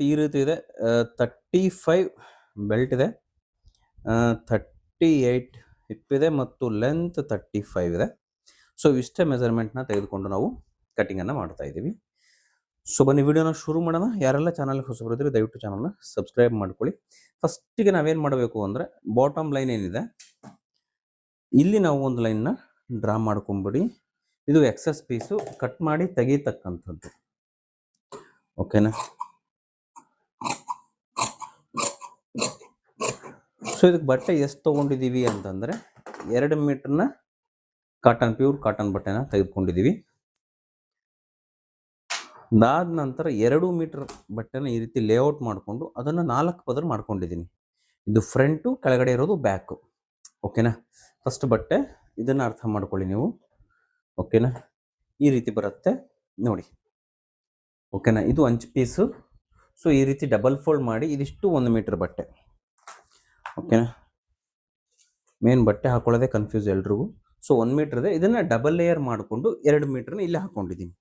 ಈ ರೀತಿ ಇದೆ. 35 ಬೆಲ್ಟ್ ಇದೆ, 38 ಹಿಪ್ ಇದೆ ಮತ್ತು ಲೆಂತ್ 35 ಇದೆ. ಸೊ ಇಷ್ಟೇ ಮೆಜರ್ಮೆಂಟ್ನ ತೆಗೆದುಕೊಂಡು ನಾವು ಕಟಿಂಗನ್ನು ಮಾಡ್ತಾ ಇದ್ದೀವಿ. ಸೊ ಬನ್ನಿ ವಿಡಿಯೋನ ಶುರು ಮಾಡೋಣ. ಯಾರೆಲ್ಲ ಚಾನಲ್ಗೆ ಹೊಸಬರಿದ್ರೆ ದಯವಿಟ್ಟು ಚಾನಲ್ನ ಸಬ್ಸ್ಕ್ರೈಬ್ ಮಾಡ್ಕೊಳ್ಳಿ. ಫಸ್ಟಿಗೆ ನಾವೇನು ಮಾಡಬೇಕು ಅಂದರೆ, ಬಾಟಮ್ ಲೈನ್ ಏನಿದೆ ಇಲ್ಲಿ ನಾವು ಒಂದು ಲೈನ್ನ ಡ್ರಾ ಮಾಡ್ಕೊಂಬಿಡಿ. ಇದು ಎಕ್ಸಸ್ ಪೀಸು ಕಟ್ ಮಾಡಿ ತೆಗೀತಕ್ಕಂಥದ್ದು. ಓಕೆನಾ? ಸೊ ಇದಕ್ಕೆ ಬಟ್ಟೆ ಎಷ್ಟು ತೊಗೊಂಡಿದ್ದೀವಿ ಅಂತಂದರೆ 2 ಮೀಟ್ರನ್ನ ಪ್ಯೂರ್ ಕಾಟನ್ ಬಟ್ಟೆನ ತೆಗೆದುಕೊಂಡಿದ್ದೀವಿ. ಅದಾದ ನಂತರ 2 ಮೀಟರ್ ಬಟ್ಟೆನ ಈ ರೀತಿ ಲೇಔಟ್ ಮಾಡಿಕೊಂಡು ಅದನ್ನು 4 ಪದರ ಮಾಡ್ಕೊಂಡಿದ್ದೀನಿ. ಇದು ಫ್ರಂಟು, ಕೆಳಗಡೆ ಇರೋದು ಬ್ಯಾಕು. ಓಕೆನಾ? ಫಸ್ಟ್ ಬಟ್ಟೆ ಇದನ್ನು ಅರ್ಥ ಮಾಡ್ಕೊಳ್ಳಿ ನೀವು. ಓಕೆನಾ? ಈ ರೀತಿ ಬರುತ್ತೆ ನೋಡಿ. ಓಕೆನಾ? ಇದು ಅಂಚು ಪೀಸು. ಸೊ ಈ ರೀತಿ ಡಬಲ್ ಫೋಲ್ಡ್ ಮಾಡಿ ಇದಿಷ್ಟು 1 ಮೀಟರ್ ಬಟ್ಟೆ. ಓಕೆನಾ? ಮೇನ್ ಬಟ್ಟೆ ಹಾಕೊಳ್ಳೋದೇ ಕನ್ಫ್ಯೂಸ್ ಎಲ್ರಿಗೂ. ಸೊ 1 ಮೀಟರ್ ಇದೆ. ಇದನ್ನು ಡಬಲ್ ಲೇಯರ್ ಮಾಡಿಕೊಂಡು 2 ಮೀಟರ್ನ ಇಲ್ಲೇ ಹಾಕ್ಕೊಂಡಿದ್ದೀನಿ.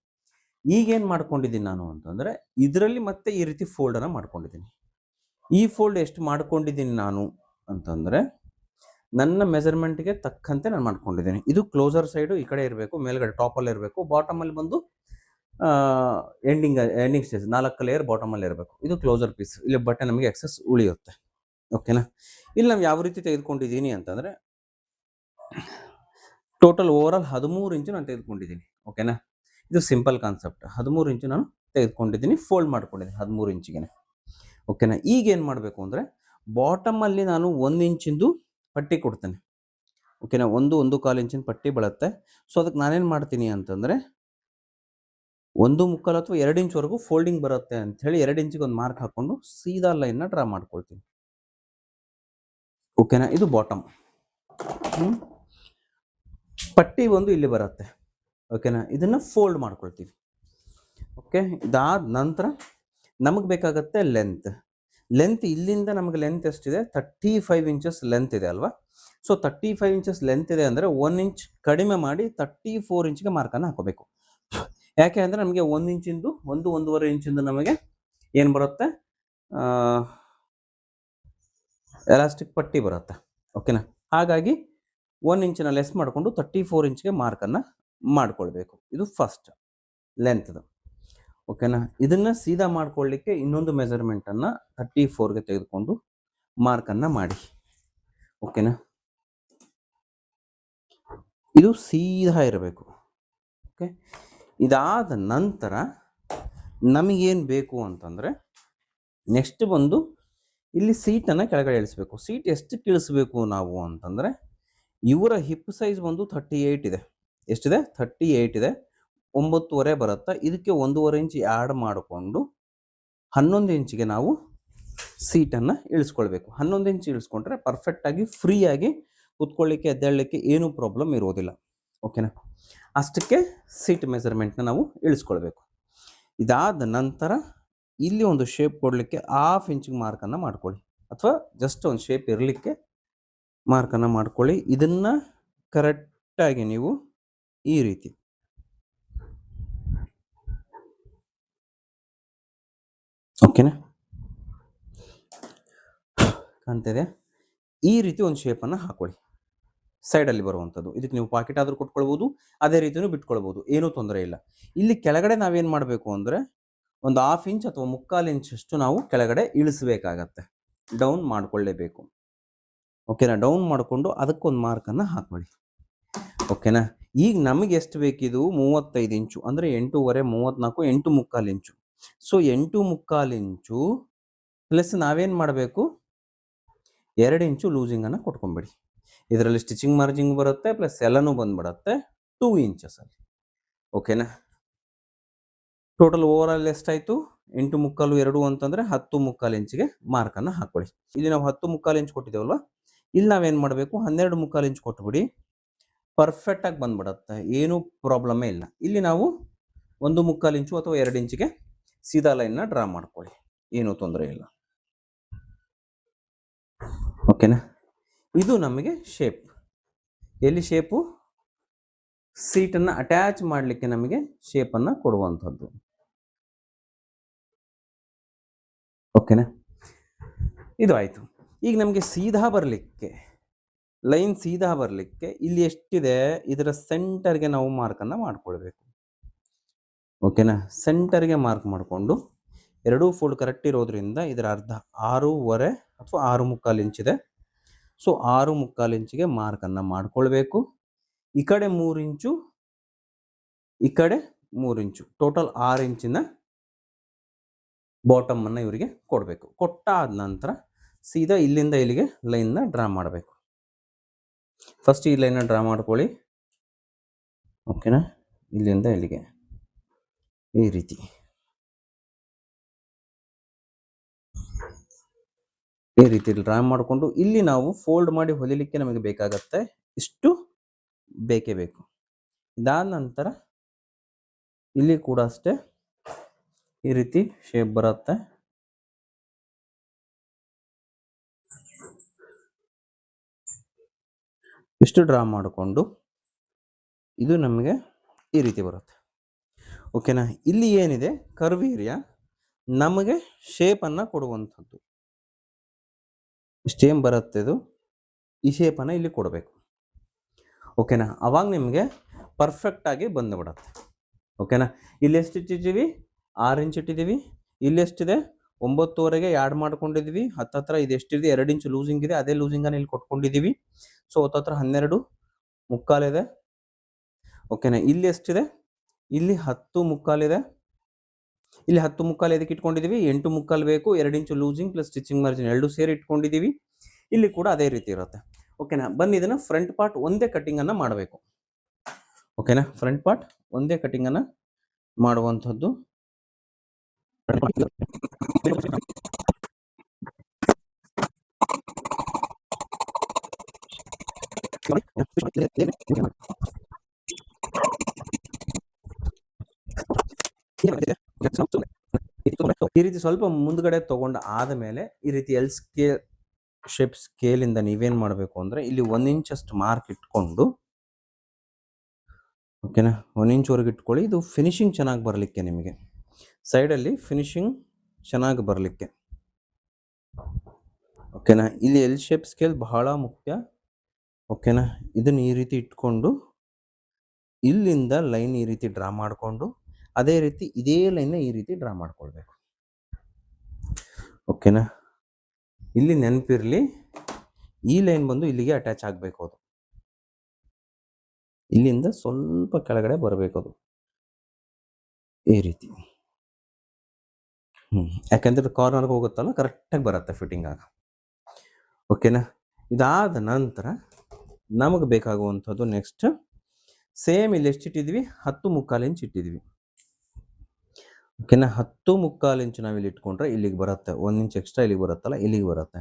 ಈಗೇನು ಮಾಡ್ಕೊಂಡಿದ್ದೀನಿ ನಾನು ಅಂತಂದರೆ, ಇದರಲ್ಲಿ ಮತ್ತೆ ಈ ರೀತಿ ಫೋಲ್ಡನ್ನು ಮಾಡ್ಕೊಂಡಿದ್ದೀನಿ. ಈ ಫೋಲ್ಡ್ ಎಷ್ಟು ಮಾಡ್ಕೊಂಡಿದ್ದೀನಿ ನಾನು ಅಂತಂದರೆ, ನನ್ನ ಮೆಜರ್ಮೆಂಟ್ಗೆ ತಕ್ಕಂತೆ ನಾನು ಮಾಡ್ಕೊಂಡಿದ್ದೀನಿ. ಇದು ಕ್ಲೋಸರ್ ಸೈಡು ಈ ಕಡೆ ಇರಬೇಕು, ಮೇಲ್ಗಡೆ ಟಾಪಲ್ಲಿ ಇರಬೇಕು, ಬಾಟಮಲ್ಲಿ ಬಂದು ಎಂಡಿಂಗ್ ಸ್ಟೇಜ್ 4 ಲೇಯರ್ ಬಾಟಮಲ್ಲಿ ಇರಬೇಕು. ಇದು ಕ್ಲೋಸರ್ ಪೀಸ್. ಇಲ್ಲಿ ಬಟ್ಟೆ ನಮಗೆ ಎಕ್ಸಸ್ ಉಳಿಯುತ್ತೆ. ಓಕೆನಾ? ಇಲ್ಲಿ ನಾವು ಯಾವ ರೀತಿ ತೆಗೆದುಕೊಂಡಿದ್ದೀನಿ ಅಂತಂದರೆ, ಟೋಟಲ್ ಓವರಾಲ್ 13 ಇಂಚು ನಾನು ತೆಗೆದುಕೊಂಡಿದ್ದೀನಿ. ಓಕೆನಾ? ಇದು ಸಿಂಪಲ್ ಕಾನ್ಸೆಪ್ಟ್. 13 ಇಂಚು ನಾನು ತೆಗೆದುಕೊಂಡಿದ್ದೀನಿ, ಫೋಲ್ಡ್ ಮಾಡ್ಕೊಂಡಿದ್ದೀನಿ 13 ಇಂಚಿಗೆ. ಓಕೆನಾ? ಈಗೇನು ಮಾಡಬೇಕು ಅಂದರೆ, ಬಾಟಮಲ್ಲಿ ನಾನು 1 ಇಂಚಿಂದು ಪಟ್ಟಿ ಕೊಡ್ತೇನೆ. ಓಕೆನಾ? 1.25 ಇಂಚಿನ ಪಟ್ಟಿ ಬೀಳುತ್ತೆ. ಸೊ ಅದಕ್ಕೆ ನಾನೇನು ಮಾಡ್ತೀನಿ ಅಂತಂದರೆ, 1.25 ಅಥವಾ 2 ಇಂಚ್ವರೆಗೂ ಫೋಲ್ಡಿಂಗ್ ಬರುತ್ತೆ ಅಂಥೇಳಿ 2 ಇಂಚಿಗೆ ಒಂದು ಮಾರ್ಕ್ ಹಾಕ್ಕೊಂಡು ಸೀದಾ ಲೈನ್ನ ಡ್ರಾ ಮಾಡ್ಕೊಳ್ತೀನಿ. ಓಕೆನಾ? ಇದು ಬಾಟಮ್. ಪಟ್ಟಿ ಒಂದು ಇಲ್ಲಿ ಬರುತ್ತೆ. ಓಕೆನಾ? ಇದನ್ನು ಫೋಲ್ಡ್ ಮಾಡ್ಕೊಳ್ತೀವಿ. ಓಕೆ? ಇದಾದ ನಂತರ ನಮಗೆ ಬೇಕಾಗುತ್ತೆ ಲೆಂತ್ ಇಲ್ಲಿಂದ ನಮಗೆ ಲೆಂತ್ ಎಷ್ಟಿದೆ? 35 ಇಂಚಸ್ ಲೆಂತ್ ಇದೆ ಅಲ್ವಾ? ಸೊ 35 ಇಂಚಸ್ ಲೆಂತ್ ಇದೆ ಅಂದರೆ 1 ಇಂಚ್ ಕಡಿಮೆ ಮಾಡಿ 34 ಇಂಚ್ಗೆ ಮಾರ್ಕನ್ನು ಹಾಕೋಬೇಕು. ಯಾಕೆ ಅಂದರೆ ನಮಗೆ 1 ಇಂಚಿಂದು 1.5 ಇಂಚಿಂದು ನಮಗೆ ಏನು ಬರುತ್ತೆ? ಎಲಾಸ್ಟಿಕ್ ಪಟ್ಟಿ ಬರುತ್ತೆ. ಓಕೆನಾ? ಹಾಗಾಗಿ 1 ಇಂಚಿನ ಲೆಸ್ ಮಾಡಿಕೊಂಡು 34 ಇಂಚ್ಗೆ ಮಾರ್ಕನ್ನು ಮಾಡ್ಕೊಳ್ಬೇಕು. ಇದು ಫಸ್ಟ್ ಲೆಂತ್ದು. ಓಕೆನಾ? ಇದನ್ನು ಸೀದಾ ಮಾಡ್ಕೊಳ್ಳಿಕ್ಕೆ ಇನ್ನೊಂದು ಮೆಜರ್ಮೆಂಟನ್ನು 34ಗೆ ತೆಗೆದುಕೊಂಡು ಮಾರ್ಕನ್ನು ಮಾಡಿ. ಓಕೆನಾ? ಇದು ಸೀದಾ ಇರಬೇಕು. ಓಕೆ? ಇದಾದ ನಂತರ ನಮಗೇನು ಬೇಕು ಅಂತಂದರೆ, ನೆಕ್ಸ್ಟ್ ಬಂದು ಇಲ್ಲಿ ಸೀಟನ್ನು ಕೆಳಗಡೆ ಇಳಿಸ್ಬೇಕು. ಸೀಟ್ ಎಷ್ಟು ಇಳಿಸ್ಬೇಕು ನಾವು ಅಂತಂದರೆ, ಇವರ ಹಿಪ್ ಸೈಜ್ ಬಂದು 38 ಇದೆ. ಎಷ್ಟಿದೆ? 38 ಇದೆ. 9.5 ಬರುತ್ತೆ. ಇದಕ್ಕೆ 1.5 ಇಂಚ್ ಆ್ಯಡ್ ಮಾಡಿಕೊಂಡು 11 ಇಂಚಿಗೆ ನಾವು ಸೀಟನ್ನು ಇಳಿಸ್ಕೊಳ್ಬೇಕು. 11 ಇಂಚ್ ಇಳಿಸ್ಕೊಂಡ್ರೆ ಪರ್ಫೆಕ್ಟಾಗಿ ಫ್ರೀಯಾಗಿ ಕೂತ್ಕೊಳ್ಳಿಕ್ಕೆ ಎದ್ದೇಳಲಿಕ್ಕೆ ಏನೂ ಪ್ರಾಬ್ಲಮ್ ಇರೋದಿಲ್ಲ. ಓಕೆನಾ? ಅಷ್ಟಕ್ಕೆ ಸೀಟ್ ಮೆಜರ್ಮೆಂಟ್ನ ನಾವು ಇಳಿಸ್ಕೊಳ್ಬೇಕು. ಇದಾದ ನಂತರ ಇಲ್ಲಿ ಒಂದು ಶೇಪ್ ಕೊಡಲಿಕ್ಕೆ 1/2 ಇಂಚಿಗೆ ಮಾರ್ಕನ್ನು ಮಾಡ್ಕೊಳ್ಳಿ, ಅಥವಾ ಜಸ್ಟ್ ಒಂದು ಶೇಪ್ ಇರಲಿಕ್ಕೆ ಮಾರ್ಕನ್ನು ಮಾಡ್ಕೊಳ್ಳಿ. ಇದನ್ನು ಕರೆಕ್ಟಾಗಿ ನೀವು ಈ ರೀತಿ ಓಕೆನಾ ಕಾಣ್ತಿದೆ? ಈ ರೀತಿ ಒಂದು ಶೇಪನ್ನು ಹಾಕೊಳ್ಳಿ, ಸೈಡಲ್ಲಿ ಬರುವಂಥದ್ದು. ಇದಕ್ಕೆ ನೀವು ಪಾಕೆಟ್ ಆದರೂ ಕೊಟ್ಕೊಳ್ಬೋದು, ಅದೇ ರೀತಿಯೂ ಬಿಟ್ಕೊಳ್ಬೋದು, ಏನೂ ತೊಂದರೆ ಇಲ್ಲ. ಇಲ್ಲಿ ಕೆಳಗಡೆ ನಾವೇನು ಮಾಡಬೇಕು ಅಂದರೆ, ಒಂದು 1/2 ಇಂಚ್ ಅಥವಾ 3/4 ಇಂಚಷ್ಟು ನಾವು ಕೆಳಗಡೆ ಇಳಿಸಬೇಕಾಗತ್ತೆ. ಡೌನ್ ಮಾಡಿಕೊಳ್ಳೇಬೇಕು. ಓಕೆನಾ? ಡೌನ್ ಮಾಡಿಕೊಂಡು ಅದಕ್ಕೊಂದು ಮಾರ್ಕನ್ನು ಹಾಕೊಳ್ಳಿ. ಓಕೆನಾ? ಈಗ ನಮಗೆ ಎಷ್ಟು ಬೇಕಿದು? 35 ಇಂಚು ಅಂದರೆ 8.5 34 8.75 ಇಂಚು. ಸೊ 8.75 ಇಂಚು ಪ್ಲಸ್ ನಾವೇನು ಮಾಡಬೇಕು? 2 ಇಂಚು ಲೂಸಿಂಗನ್ನು ಕೊಟ್ಕೊಂಬಿಡಿ. ಇದರಲ್ಲಿ ಸ್ಟಿಚಿಂಗ್ ಮಾರ್ಜಿಂಗ್ ಬರುತ್ತೆ, ಪ್ಲಸ್ ಎಲ್ಲನೂ ಬಂದ್ಬಿಡುತ್ತೆ 2 ಇಂಚಸಲ್ಲಿ. ಓಕೆನಾ? ಟೋಟಲ್ ಓವರಾಲ್ ಎಷ್ಟಾಯಿತು? 8.75 2 ಅಂತಂದರೆ 10.75 ಇಂಚಿಗೆ ಮಾರ್ಕನ್ನು ಹಾಕೊಳ್ಳಿ. ಇಲ್ಲಿ ನಾವು 10.75 ಇಂಚ್ ಕೊಟ್ಟಿದ್ದೇವಲ್ವ, ಇಲ್ಲಿ ನಾವೇನು ಮಾಡಬೇಕು? 12.75 ಇಂಚ್ ಕೊಟ್ಬಿಡಿ. ಪರ್ಫೆಕ್ಟಾಗಿ ಬಂದ್ಬಿಡುತ್ತೆ, ಏನೂ ಪ್ರಾಬ್ಲಮೇ ಇಲ್ಲ. ಇಲ್ಲಿ ನಾವು 1.25 ಇಂಚು ಅಥವಾ 2 ಇಂಚಿಗೆ ಸೀದಾ ಲೈನ್ನ ಡ್ರಾ ಮಾಡ್ಕೊಳ್ಳಿ, ಏನೂ ತೊಂದರೆ ಇಲ್ಲ. ಓಕೆನಾ? ಇದು ನಮಗೆ ಶೇಪ್. ಎಲ್ಲಿ ಶೇಪು? ಸೀಟನ್ನು ಅಟ್ಯಾಚ್ ಮಾಡಲಿಕ್ಕೆ ನಮಗೆ ಶೇಪನ್ನು ಕೊಡುವಂಥದ್ದು. ಓಕೆನಾ? ಇದು ಆಯಿತು. ಈಗ ನಮಗೆ ಸೀದಾ ಬರಲಿಕ್ಕೆ, ಲೈನ್ ಸೀದಾ ಬರಲಿಕ್ಕೆ ಇಲ್ಲಿ ಎಷ್ಟಿದೆ ಇದರ ಸೆಂಟರ್ಗೆ ನಾವು ಮಾರ್ಕನ್ನು ಮಾಡ್ಕೊಳ್ಬೇಕು. ಓಕೆನಾ? ಸೆಂಟರ್ಗೆ ಮಾರ್ಕ್ ಮಾಡಿಕೊಂಡು ಎರಡೂ ಫೋಲ್ಡ್ ಕರೆಕ್ಟ್ ಇರೋದ್ರಿಂದ ಇದರ ಅರ್ಧ 6.5 ಅಥವಾ 6.25 ಇಂಚಿದೆ. ಸೊ 6.25 ಇಂಚಿಗೆ ಮಾರ್ಕನ್ನು ಮಾಡ್ಕೊಳ್ಬೇಕು. ಈ ಕಡೆ 3 ಇಂಚು, ಈ ಕಡೆ 3 ಇಂಚು, ಟೋಟಲ್ 6 ಇಂಚಿನ ಬಾಟಮ್ ಅನ್ನು ಇವರಿಗೆ ಕೊಡಬೇಕು. ಕೊಟ್ಟಾದ ನಂತರ ಸೀದಾ ಇಲ್ಲಿಂದ ಇಲ್ಲಿಗೆ ಲೈನ್ನ ಡ್ರಾ ಮಾಡಬೇಕು. ಫಸ್ಟ್ ಈ ಲೈನ್ನ ಡ್ರಾ ಮಾಡ್ಕೊಳ್ಳಿ. ಓಕೆನಾ? ಇಲ್ಲಿಂದ ಇಲ್ಲಿಗೆ ಈ ರೀತಿ ಡ್ರಾ ಮಾಡಿಕೊಂಡು ಇಲ್ಲಿ ನಾವು ಫೋಲ್ಡ್ ಮಾಡಿ ಹೊಲಿಲಿಕ್ಕೆ ನಮಗೆ ಬೇಕಾಗತ್ತೆ ಇಷ್ಟು ಬೇಕೇ ಬೇಕು. ಇದಾದ ನಂತರ ಇಲ್ಲಿ ಕೂಡ ಅಷ್ಟೇ ಈ ರೀತಿ ಶೇಪ್ ಬರುತ್ತೆ. ಇಷ್ಟು ಡ್ರಾ ಮಾಡಿಕೊಂಡು ಇದು ನಮಗೆ ಈ ರೀತಿ ಬರುತ್ತೆ. ಓಕೆನಾ? ಇಲ್ಲಿ ಏನಿದೆ ಕರ್ವ್ ಏರಿಯಾ ನಮಗೆ ಶೇಪನ್ನು ಕೊಡುವಂಥದ್ದು. ಇಷ್ಟೇನು ಬರುತ್ತೆ ಇದು, ಈ ಶೇಪನ್ನು ಇಲ್ಲಿ ಕೊಡಬೇಕು. ಓಕೆನಾ? ಅವಾಗ ನಿಮಗೆ ಪರ್ಫೆಕ್ಟಾಗಿ ಬಂದುಬಿಡುತ್ತೆ. ಓಕೆನಾ? ಇಲ್ಲಿ ಎಷ್ಟು ಇಟ್ಟಿದ್ದೀವಿ? 6 ಇಂಚ್ ಇಟ್ಟಿದ್ದೀವಿ. ಇಲ್ಲಿ ಎಷ್ಟಿದೆ? 9.5ಗೆ ಆ್ಯಡ್ ಮಾಡ್ಕೊಂಡಿದ್ದೀವಿ. ಹತ್ತತ್ರ ಇದು ಎಷ್ಟಿದೆ? 2 ಇಂಚ್ ಲೂಸಿಂಗ್ ಇದೆ. ಅದೇ ಲೂಸಿಂಗನ್ನು ಇಲ್ಲಿ ಕೊಟ್ಕೊಂಡಿದ್ದೀವಿ. ಸೊ ಹತ್ತತ್ರ 12.75 ಇದೆ. ಓಕೆನಾ? ಇಲ್ಲಿ ಎಷ್ಟಿದೆ? ಇಲ್ಲಿ 10.75 ಇದೆ. ಇಲ್ಲಿ 10.75 ಇದಕ್ಕೆ ಇಟ್ಕೊಂಡಿದ್ದೀವಿ. 8.75 ಬೇಕು. 2 ಇಂಚು ಲೂಸಿಂಗ್ ಪ್ಲಸ್ ಸ್ಟಿಚಿಂಗ್ ಮಾರ್ಜಿನ್ ಎರಡು ಸೇರಿ ಇಟ್ಕೊಂಡಿದ್ದೀವಿ. ಇಲ್ಲಿ ಕೂಡ ಅದೇ ರೀತಿ ಇರುತ್ತೆ. ಓಕೆನಾ? ಬನ್ನಿ ಇದನ್ನು ಫ್ರಂಟ್ ಪಾರ್ಟ್ ಒಂದೇ ಕಟ್ಟಿಂಗನ್ನು ಮಾಡಬೇಕು. ಓಕೆನಾ? ಫ್ರಂಟ್ ಪಾರ್ಟ್ ಒಂದೇ ಕಟ್ಟಿಂಗನ್ನು ಮಾಡುವಂಥದ್ದು. ಈ ರೀತಿ ಸ್ವಲ್ಪ ಮುಂದ್ಗಡೆ ತಗೊಂಡ ಆದಮೇಲೆ ಈ ರೀತಿ ಎಲ್ ಶೇಪ್ ಸ್ಕೇಲಿಂದ ನೀವೇನ್ ಮಾಡಬೇಕು ಅಂದ್ರೆ ಇಲ್ಲಿ 1 ಇಂಚ್ ಅಷ್ಟು ಮಾರ್ಕ್ ಇಟ್ಕೊಂಡು, ಓಕೆನಾ, 1 ಇಂಚ್ ವರೆಗೆ ಇಟ್ಕೊಳ್ಳಿ. ಇದು ಫಿನಿಶಿಂಗ್ ಚೆನ್ನಾಗಿ ಬರಲಿಕ್ಕೆ, ನಿಮಗೆ ಸೈಡಲ್ಲಿ ಫಿನಿಶಿಂಗ್ ಚೆನ್ನಾಗಿ ಬರಲಿಕ್ಕೆ. ಓಕೆನಾ? ಇಲ್ಲಿ ಎಲ್ ಶೇಪ್ ಸ್ಕೇಲ್ ಬಹಳ ಮುಖ್ಯ. ಓಕೆನಾ? ಇದನ್ನು ಈ ರೀತಿ ಇಟ್ಕೊಂಡು ಇಲ್ಲಿಂದ ಲೈನ್ ಈ ರೀತಿ ಡ್ರಾ ಮಾಡಿಕೊಂಡು ಅದೇ ರೀತಿ ಇದೇ ಲೈನ್ನ ಈ ರೀತಿ ಡ್ರಾ ಮಾಡ್ಕೊಳ್ಬೇಕು. ಓಕೆನಾ? ಇಲ್ಲಿ ನೆನಪಿರಲಿ, ಈ ಲೈನ್ ಬಂದು ಇಲ್ಲಿಗೆ ಅಟ್ಯಾಚ್ ಆಗಬೇಕು. ಅದು ಇಲ್ಲಿಂದ ಸ್ವಲ್ಪ ಕೆಳಗಡೆ ಬರಬೇಕು, ಅದು ಈ ರೀತಿ. ಯಾಕಂದ್ರೆ ಕಾರ್ನರ್ಗೆ ಹೋಗುತ್ತಲ್ಲ, ಕರೆಕ್ಟಾಗಿ ಬರುತ್ತೆ ಫಿಟ್ಟಿಂಗ್ ಆಗ. ಓಕೆನಾ? ಇದಾದ ನಂತರ ನಮಗೆ ಬೇಕಾಗುವಂಥದ್ದು ನೆಕ್ಸ್ಟ್ ಸೇಮ್ ಇಲ್ಲಿ ಎಷ್ಟು ಇಟ್ಟಿದ್ವಿ? 10.75 ಇಂಚ್ ಇಟ್ಟಿದ್ವಿ. ಓಕೆನಾ? 10.75 ಇಂಚ್ ನಾವಿಲ್ಲಿ ಇಟ್ಕೊಂಡ್ರೆ ಇಲ್ಲಿಗೆ ಬರುತ್ತೆ. 1 ಇಂಚ್ ಎಕ್ಸ್ಟ್ರಾ ಇಲ್ಲಿಗೆ ಬರುತ್ತಲ್ಲ, ಇಲ್ಲಿಗೆ ಬರುತ್ತೆ.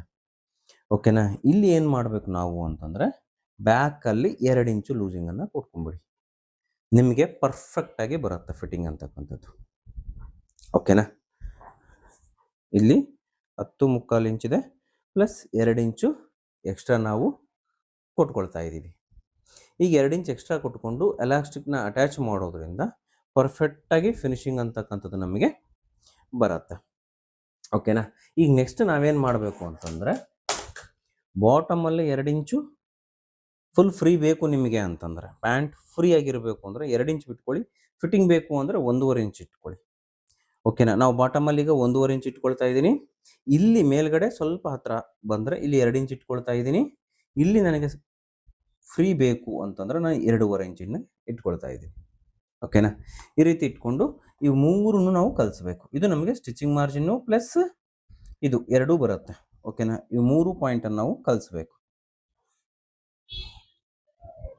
ಓಕೆನಾ? ಇಲ್ಲಿ ಏನು ಮಾಡಬೇಕು ನಾವು ಅಂತಂದರೆ ಬ್ಯಾಕಲ್ಲಿ 2 ಇಂಚು ಲೂಸಿಂಗನ್ನು ಕೊಟ್ಕೊಂಡ್ಬಿಡಿ. ನಿಮಗೆ ಪರ್ಫೆಕ್ಟಾಗಿ ಬರುತ್ತೆ ಫಿಟ್ಟಿಂಗ್ ಅಂತಕ್ಕಂಥದ್ದು. ಓಕೆನಾ? ಇಲ್ಲಿ 10.75 ಇಂಚ್ ಇದೆ, ಪ್ಲಸ್ 2 ಇಂಚು ಎಕ್ಸ್ಟ್ರಾ ನಾವು ಕೊಟ್ಕೊಳ್ತಾ ಇದ್ದೀವಿ. ಈಗ 2 ಇಂಚ್ ಎಕ್ಸ್ಟ್ರಾ ಕೊಟ್ಕೊಂಡು ಎಲಾಸ್ಟಿಕ್ನ ಅಟ್ಯಾಚ್ ಮಾಡೋದ್ರಿಂದ ಪರ್ಫೆಕ್ಟಾಗಿ ಫಿನಿಶಿಂಗ್ ಅಂತಕ್ಕಂಥದ್ದು ನಮಗೆ ಬರುತ್ತೆ. ಓಕೆನಾ? ಈಗ ನೆಕ್ಸ್ಟ್ ನಾವೇನು ಮಾಡಬೇಕು ಅಂತಂದರೆ ಬಾಟಮಲ್ಲಿ 2 ಇಂಚು ಫುಲ್ ಫ್ರೀ ಬೇಕು ನಿಮಗೆ ಅಂತಂದರೆ, ಪ್ಯಾಂಟ್ ಫ್ರೀ ಆಗಿರಬೇಕು ಅಂದರೆ 2 ಇಂಚ್ ಬಿಟ್ಕೊಳ್ಳಿ. ಫಿಟ್ಟಿಂಗ್ ಬೇಕು ಅಂದರೆ 1.5 ಇಂಚ್ ಇಟ್ಕೊಳ್ಳಿ. ಓಕೆನಾ? ನಾವು ಬಾಟಮಲ್ಲಿ ಈಗ 1.5 ಇಂಚ್ ಇಟ್ಕೊಳ್ತಾ ಇದ್ದೀನಿ. ಇಲ್ಲಿ ಮೇಲ್ಗಡೆ ಸ್ವಲ್ಪ ಹತ್ರ ಬಂದರೆ ಇಲ್ಲಿ 2 ಇಂಚ್ ಇಟ್ಕೊಳ್ತಾ ಇದ್ದೀನಿ. ಇಲ್ಲಿ ನನಗೆ ಫ್ರೀ ಬೇಕು ಅಂತಂದರೆ ನಾನು 2.5 ಇಂಚನ್ನು ಇಟ್ಕೊಳ್ತಾ ಇದ್ದೀನಿ. ಓಕೆನಾ? ಈ ರೀತಿ ಇಟ್ಕೊಂಡು ಇವು ಮೂರನ್ನು ನಾವು ಕಲಿಸ್ಬೇಕು. ಇದು ನಮಗೆ ಸ್ಟಿಚಿಂಗ್ ಮಾರ್ಜಿನ್ನು ಪ್ಲಸ್ ಇದು ಎರಡೂ ಬರುತ್ತೆ. ಓಕೆನಾ? ಈ 3 ಪಾಯಿಂಟನ್ನು ನಾವು ಕಲಿಸ್ಬೇಕು.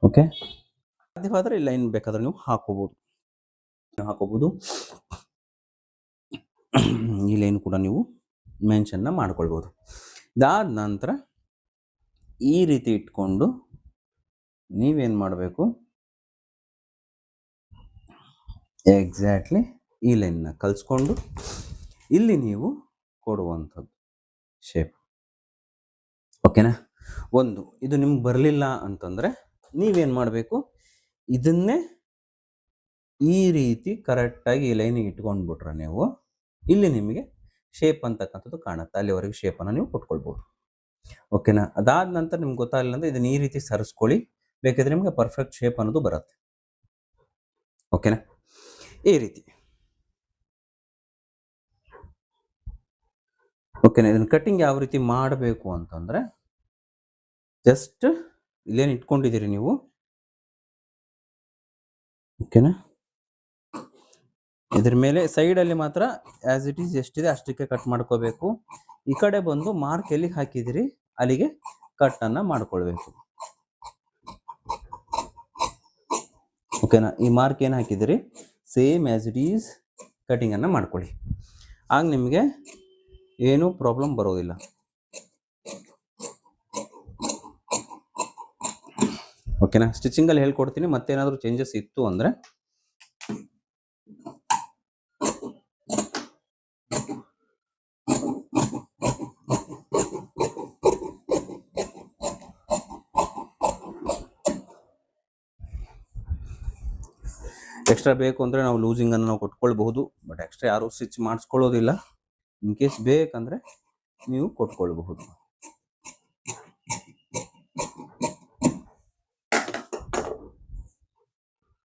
ಓಕೆ? ಸಾಧ್ಯವಾದರೆ ಈ ಲೈನ್ ಬೇಕಾದ್ರೆ ನೀವು ಹಾಕೋಬಹುದು. ಈ ಲೈನ್ ಕೂಡ ನೀವು ಮೆನ್ಷನ್ನ ಮಾಡ್ಕೊಳ್ಬೋದು. ಇದಾದ ನಂತರ ಈ ರೀತಿ ಇಟ್ಕೊಂಡು ನೀವೇನು ಮಾಡಬೇಕು, ಎಕ್ಸಾಕ್ಟ್ಲಿ ಈ ಲೈನ್ನ ಕಲಿಸ್ಕೊಂಡು ಇಲ್ಲಿ ನೀವು ಕೊಡುವಂಥದ್ದು ಶೇಪ್. ಓಕೆನಾ? ಇದು ನಿಮ್ಗೆ ಬರಲಿಲ್ಲ ಅಂತಂದರೆ ನೀವೇನು ಮಾಡಬೇಕು, ಇದನ್ನೇ ಈ ರೀತಿ ಕರೆಕ್ಟಾಗಿ ಈ ಲೈನಿಗೆ ಇಟ್ಕೊಂಡ್ಬಿಟ್ರೆ ನೀವು ಇಲ್ಲಿ ನಿಮಗೆ ಶೇಪ್ ಅಂತಕ್ಕಂಥದ್ದು ಕಾಣುತ್ತೆ. ಅಲ್ಲಿವರೆಗೆ ಶೇಪನ್ನು ನೀವು ಕೊಟ್ಕೊಳ್ಬೋದು. ಓಕೆನಾ? ಅದಾದ ನಂತರ ನಿಮ್ಗೆ ಗೊತ್ತಾಗಲಿಲ್ಲ ಅಂದರೆ ಇದನ್ನ ಈ ರೀತಿ ಸರಿಸ್ಕೊಳ್ಳಿ. ಬೇಕಿದ್ರೆ ನಿಮಗೆ ಪರ್ಫೆಕ್ಟ್ ಶೇಪ್ ಅನ್ನೋದು ಬರುತ್ತೆ. ಓಕೆನಾ? ಈ ರೀತಿ. ಓಕೆನಾ? ಇದನ್ನ ಕಟ್ಟಿಂಗ್ ಯಾವ ರೀತಿ ಮಾಡಬೇಕು ಅಂತಂದ್ರೆ ಜಸ್ಟ್ ಇಲ್ಲೇನು ಇಟ್ಕೊಂಡಿದ್ದೀರಿ ನೀವು. ಓಕೆನಾ? ಇದ್ರ ಮೇಲೆ ಸೈಡಲ್ಲಿ ಮಾತ್ರ ಆಸ್ ಇಟ್ ಈಸ್ ಎಷ್ಟಿದೆ ಅಷ್ಟಕ್ಕೆ ಕಟ್ ಮಾಡ್ಕೋಬೇಕು. ಈ ಕಡೆ ಬಂದು ಮಾರ್ಕ್ ಎಲ್ಲಿಗೆ ಹಾಕಿದಿರಿ ಅಲ್ಲಿಗೆ ಕಟ್ ಅನ್ನ ಮಾಡ್ಕೊಳ್ಬೇಕು. ಓಕೆನಾ? ಈ ಮಾರ್ಕ್ ಏನು ಹಾಕಿದಿರಿ same as it is cutting ಅನ್ನ ಮಾಡ್ಕೊಳ್ಳಿ. ಆಗ ನಿಮಗೆ ಏನು ಪ್ರಾಬ್ಲಮ್ ಬರೋದಿಲ್ಲ. ಓಕೆನಾ? ಸ್ಟಿಚಿಂಗಲ್ಲಿ ಹೇಳ್ಕೊಡ್ತೀನಿ. ಮತ್ತೇನಾದರೂ ಚೇಂಜಸ್ ಇತ್ತು ಅಂದರೆ ಎಕ್ಸ್ಟ್ರಾ ಬೇಕು ಅಂದರೆ ನಾವು ಲೂಸಿಂಗನ್ನು ನಾವು ಕೊಟ್ಕೊಳ್ಬಹುದು. ಬಟ್ ಎಕ್ಸ್ಟ್ರಾ ಯಾರೂ ಸ್ಟಿಚ್ ಮಾಡಿಸ್ಕೊಳ್ಳೋದಿಲ್ಲ. ಇನ್ ಕೇಸ್ ಬೇಕಂದರೆ ನೀವು ಕೊಟ್ಕೊಳ್ಬಹುದು.